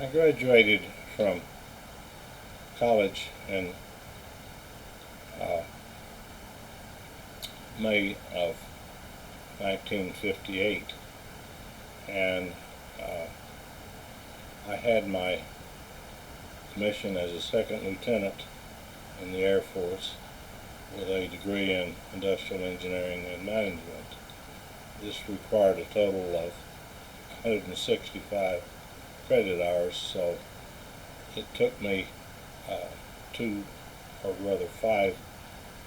I graduated from college in uh, May of 1958, and uh, I had my commission as a second lieutenant in the Air Force with a degree in industrial engineering and management. This required a total of 165 credit hours, so it took me two, or rather 5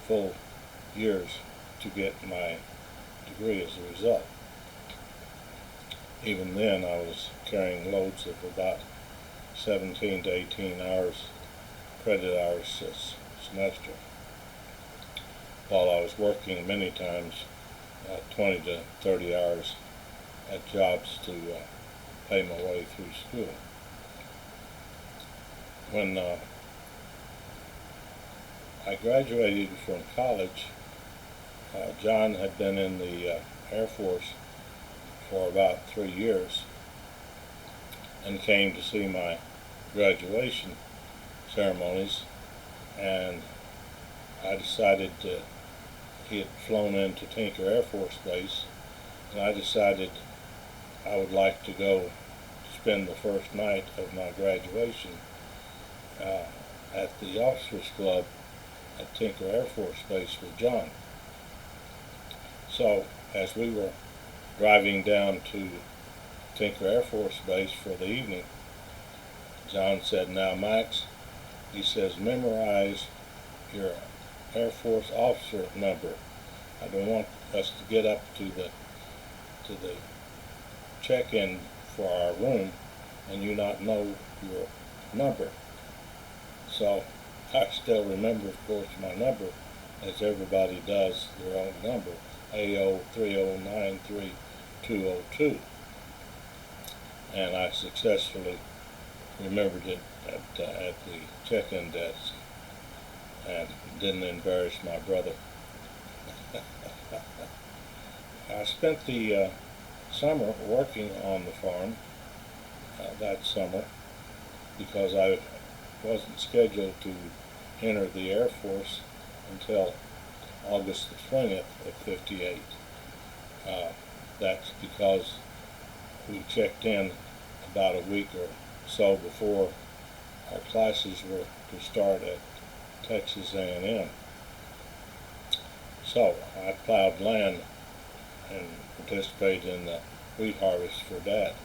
full years to get my degree as a result. Even then, I was carrying loads of about 17 to 18 hours, credit hours this semester, while I was working many times 20 to 30 hours at jobs to pay my way through school. When I graduated from college, John had been in the Air Force for about 3 years and came to see my graduation ceremonies, and I decided he had flown into Tinker Air Force Base, and I decided I would like to go spend the first night of my graduation at the Officers Club at Tinker Air Force Base with John. So as we were driving down to Tinker Air Force Base for the evening, John said, "Now Max," he says, "memorize your Air Force officer number. I don't want us to get up to the check-in for our room and you not know your number." So I still remember, of course, my number, as everybody does their own number, AO 3093202, and I successfully remembered it at the check-in desk and didn't embarrass my brother. I spent the summer working on the farm that summer because I wasn't scheduled to enter the Air Force until August the 20th of '58. That's because we checked in about a week or so before our classes were to start at Texas A&M. So I plowed land and participated in the wheat harvest for Dad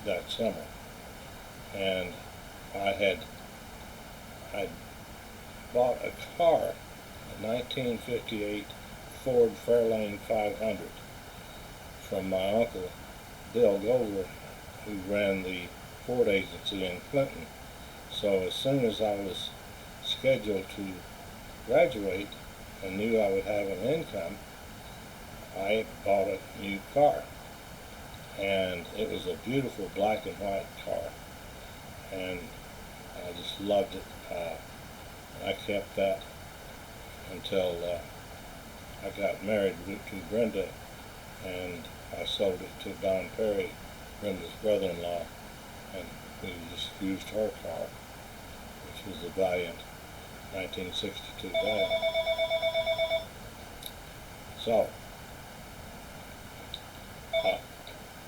that summer. And I'd bought a car, a 1958 Ford Fairlane 500, from my uncle Bill Gover, who ran the Ford agency in Clinton. So as soon as I was scheduled to graduate and knew I would have an income, I bought a new car. And it was a beautiful black and white car, and I just loved it. I kept that until I got married to Brenda, and I sold it to Don Perry, Brenda's brother-in-law, and we just used her car, which was a Valiant, 1962 Valiant. So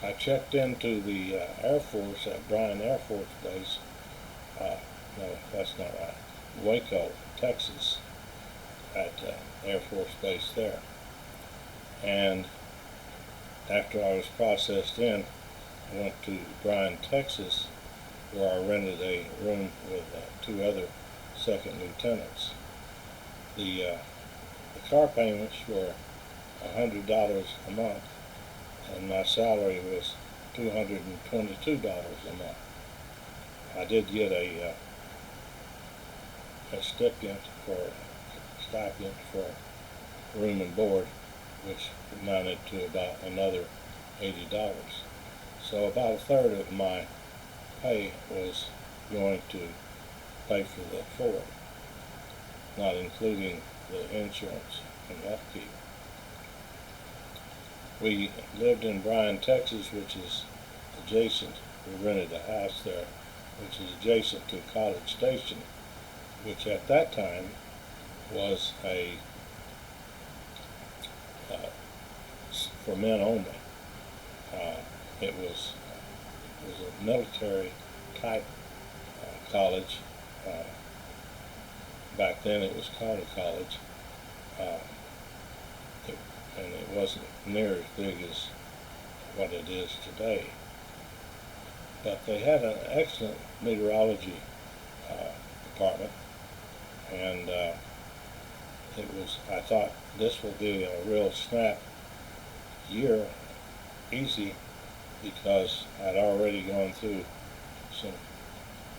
I checked into the Air Force at Bryan Air Force Base. No, that's not right. Waco, Texas, at Air Force Base there. And after I was processed in, I went to Bryan, Texas, where I rented a room with 2 other second lieutenants. The car payments were $100 a month, and my salary was $222 a month. I did get a stipend for room and board, which amounted to about another $80. So about a third of my pay was going to pay for the Ford, not including the insurance and upkeep. We lived in Bryan, Texas, which is adjacent we rented a house there, which is adjacent to College Station, which at that time was for men only. It was a military type college. Back then it was called a college, and it wasn't near as big as what it is today. But they had an excellent meteorology department, and I thought this will be a real snap year, easy, because I'd already gone through some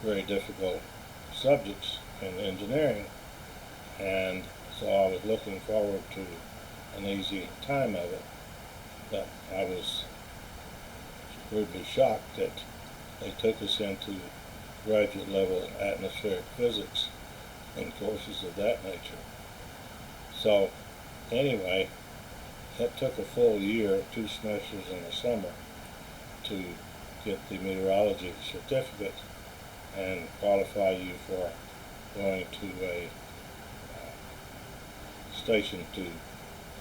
very difficult subjects in engineering, and so I was looking forward to an easy time of it. But I was rudely shocked that they took us into graduate level atmospheric physics and courses of that nature. So anyway, it took a full year, 2 semesters in the summer, to get the meteorology certificate and qualify you for going to a station to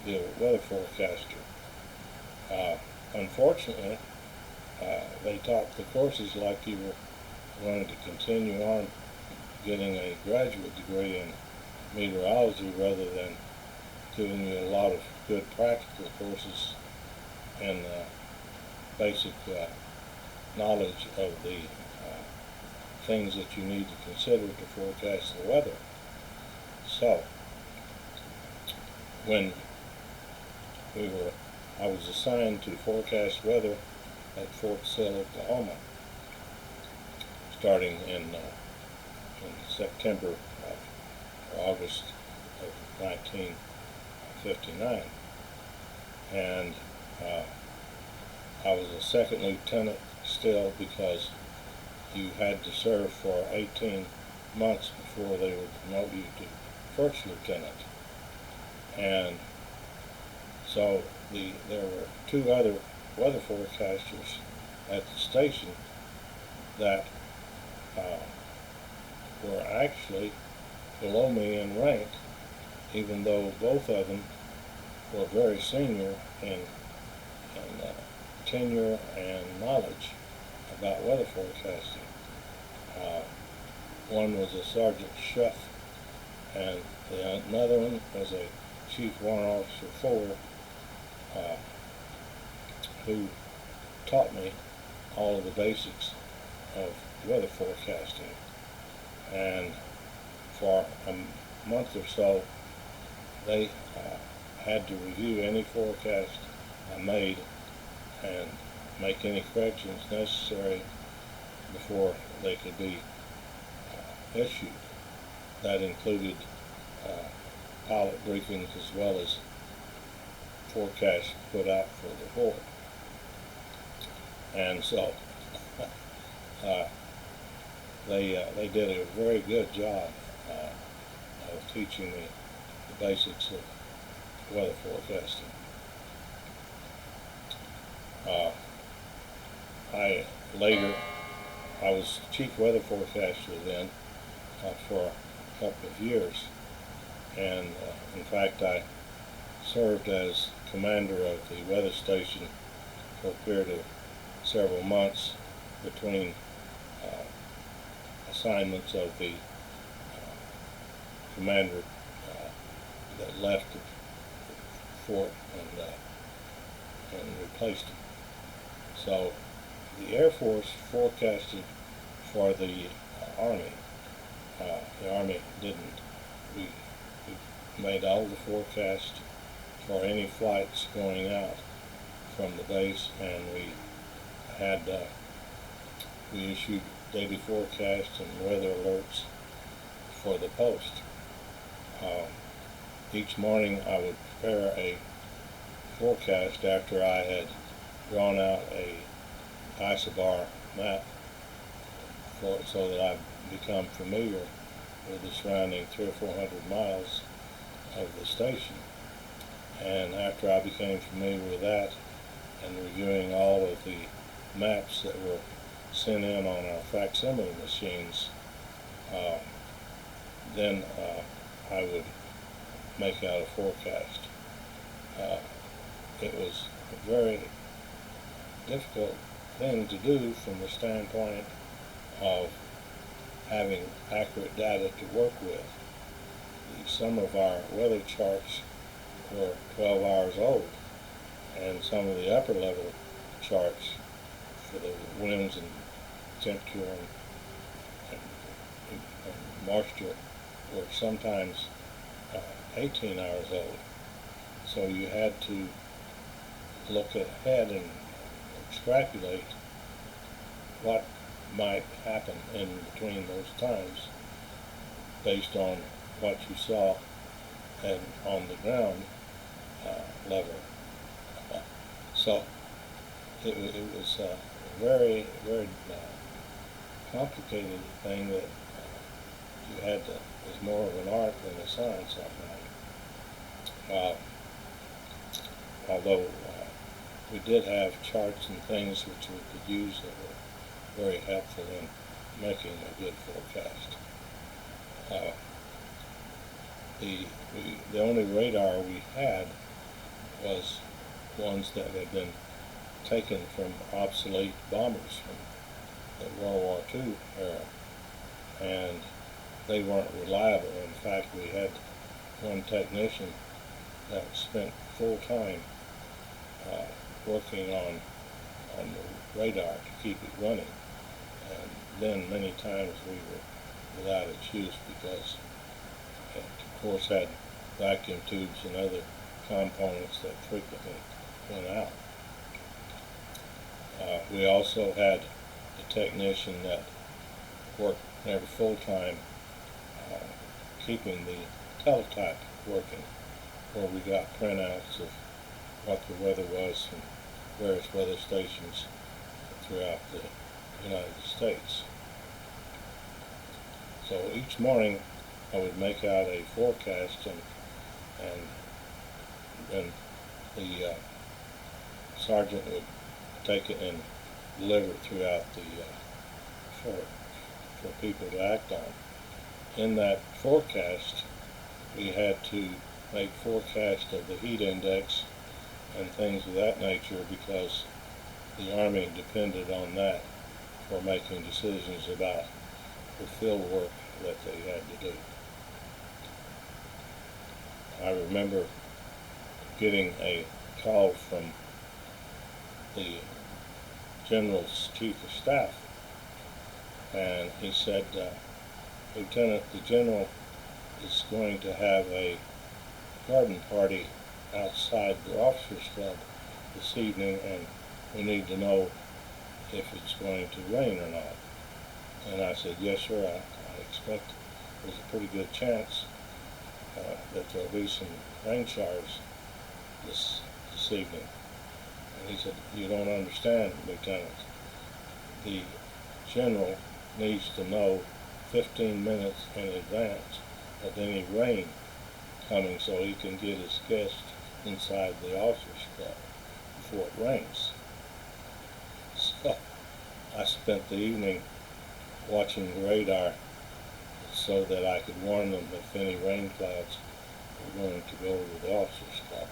be a weather forecaster. Unfortunately, they taught the courses like you were going to continue on getting a graduate degree in meteorology rather than giving you a lot of good practical courses and basic knowledge of the things that you need to consider to forecast the weather. So, when I was assigned to forecast weather at Fort Sill, Oklahoma, starting in September or August of 1959, and I was a second lieutenant still, because you had to serve for 18 months before they would promote you to first lieutenant. And so there were 2 other weather forecasters at the station that were actually below me in rank, even though both of them were very senior in tenure and knowledge about weather forecasting. One was a Sergeant Schuff, and another one was a Chief Warrant Officer 4, who taught me all of the basics of weather forecasting. And for a month or so, they had to review any forecast I made and make any corrections necessary before they could be issued. That included pilot briefings as well as forecasts put out for the board. And so they did a very good job of teaching me the basics of weather forecasting. I was chief weather forecaster then for a couple of years, and in fact I served as commander of the weather station for a period of several months between assignments of the commander that left the fort and replaced him. So the Air Force forecasted for the Army. The Army didn't. We made all the forecasts for any flights going out from the base, and we issued daily forecasts and weather alerts for the post. Each morning I would prepare a forecast after I had drawn out a isobar map so that I've become familiar with the surrounding 300 or 400 miles of the station. And after I became familiar with that and reviewing all of the maps that were sent in on our facsimile machines, uh, then I would make out a forecast. Uh, it was a very difficult thing to do from the standpoint of having accurate data to work with. Some of our weather charts were 12 hours old, and some of the upper level charts for the winds and temperature and moisture were sometimes 18 hours old. So you had to look ahead and extrapolate what might happen in between those times based on what you saw and on the ground level. So it was a very, very complicated thing that you had to, it was more of an art than a science on that. Although we did have charts and things which we could use that were very helpful in making a good forecast. The only radar we had was ones that had been taken from obsolete bombers from the World War II era, and they weren't reliable. In fact, we had one technician that spent full time working on the radar to keep it running, and then many times we were without its use because it of course had vacuum tubes and other components that frequently went out. We also had a technician that worked never full time keeping the teletype working, where we got printouts of what the weather was from various weather stations throughout the United States. So each morning I would make out a forecast, and then the sergeant would take it and deliver it throughout the fort for people to act on. In that forecast, we had to make forecast of the heat index and things of that nature because the Army depended on that for making decisions about the field work that they had to do. I remember getting a call from the General's Chief of Staff, and he said, Lieutenant, the General is going to have a garden party outside the Officers Club this evening, and we need to know if it's going to rain or not. And I said, yes sir, I expect there's a pretty good chance that there'll be some rain showers this evening. And he said, you don't understand, Lieutenant. The General needs to know 15 minutes in advance of any rain coming so he can get his guests inside the Officers Club before it rains. So I spent the evening watching the radar so that I could warn them if any rain clouds were going to go over the Officers Club.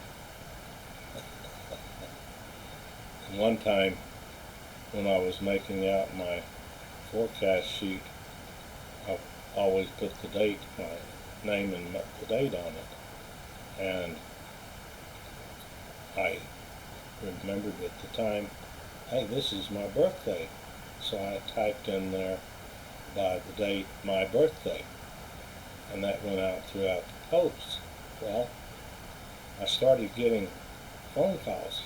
And one time when I was making out my forecast sheet, I always put the date, my name and the date on it, and I remembered at the time, hey, this is my birthday, so I typed in there by the date my birthday, and that went out throughout the post. Well, I started getting phone calls,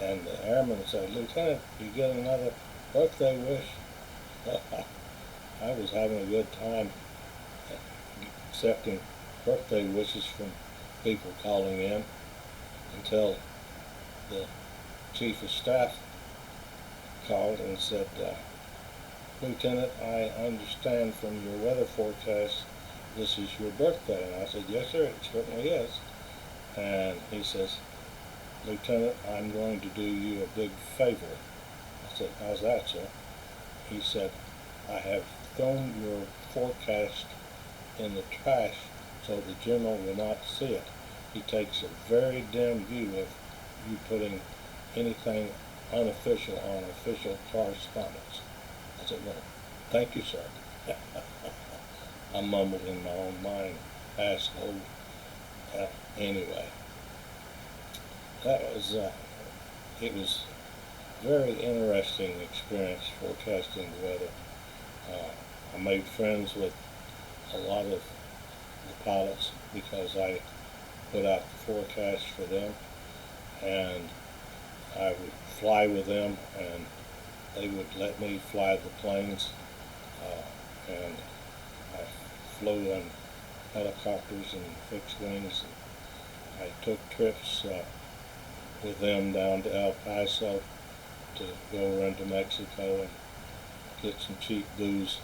and the airman said, Lieutenant, you get another birthday wish? I was having a good time accepting birthday wishes from people calling in until the Chief of Staff called and said, Lieutenant, I understand from your weather forecast this is your birthday. And I said, yes sir, it certainly is. And he says, Lieutenant, I'm going to do you a big favor. I said, how's that, sir? he said, I have thrown your forecast in the trash so the general will not see it. He takes a very dim view of you putting anything unofficial on official correspondence. I said, well, thank you, sir. I mumbled in my own mind, asshole. Anyway, that was, it was a very interesting experience forecasting the weather. I made friends with a lot of the pilots because I put out the forecast for them, and I would fly with them, and they would let me fly the planes, and I flew in helicopters and fixed wings. And I took trips with them down to El Paso to go over into Mexico and get some cheap booze.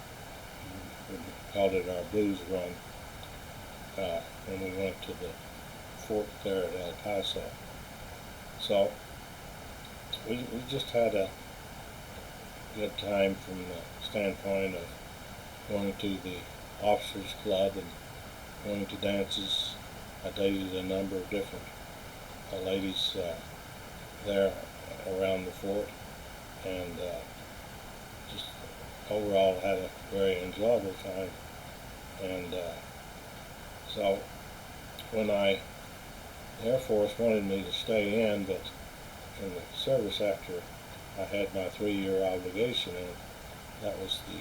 We called it our booze run when we went to the fort there at El Paso. So we just had a good time from the standpoint of going to the officers club and going to dances. I dated a number of different ladies there around the fort, and just overall had a very enjoyable time. And so when the Air Force wanted me to stay in, but in the service after I had my 3-year obligation in, that was the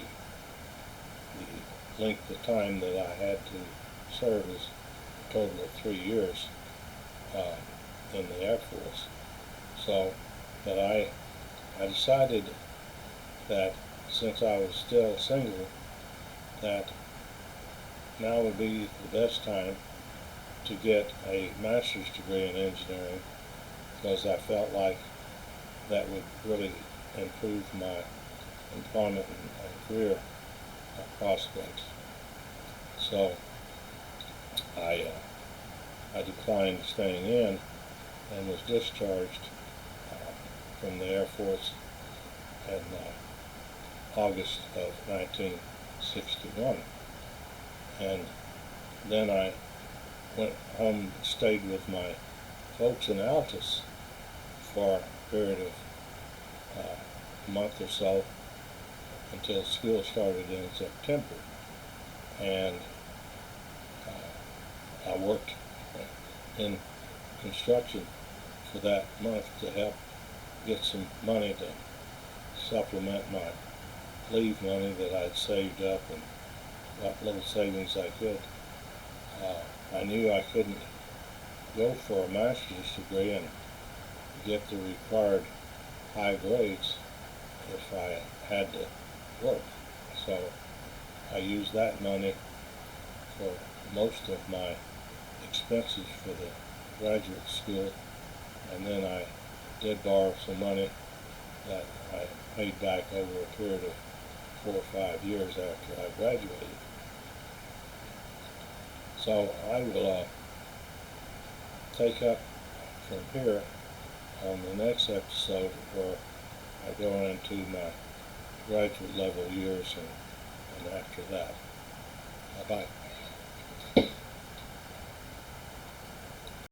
length of time that I had to serve, is a total of 3 years in the Air Force. So that I decided that since I was still single, that now would be the best time to get a master's degree in engineering, because I felt like that would really improve my employment and career prospects. So I declined staying in and was discharged from the Air Force in August of 1961. And then I went home and stayed with my folks in Altus for a period of a month or so until school started in September. And I worked in construction for that month to help get some money to supplement my leave money that I'd saved up, and what little savings I could. I knew I couldn't go for a master's degree and get the required high grades if I had to work. So I used that money for most of my expenses for the graduate school, and then I did borrow some money that I paid back over a period of 4 or 5 years after I graduated. So I will take up from here on the next episode, where I go into my graduate level years and after that. Bye-bye.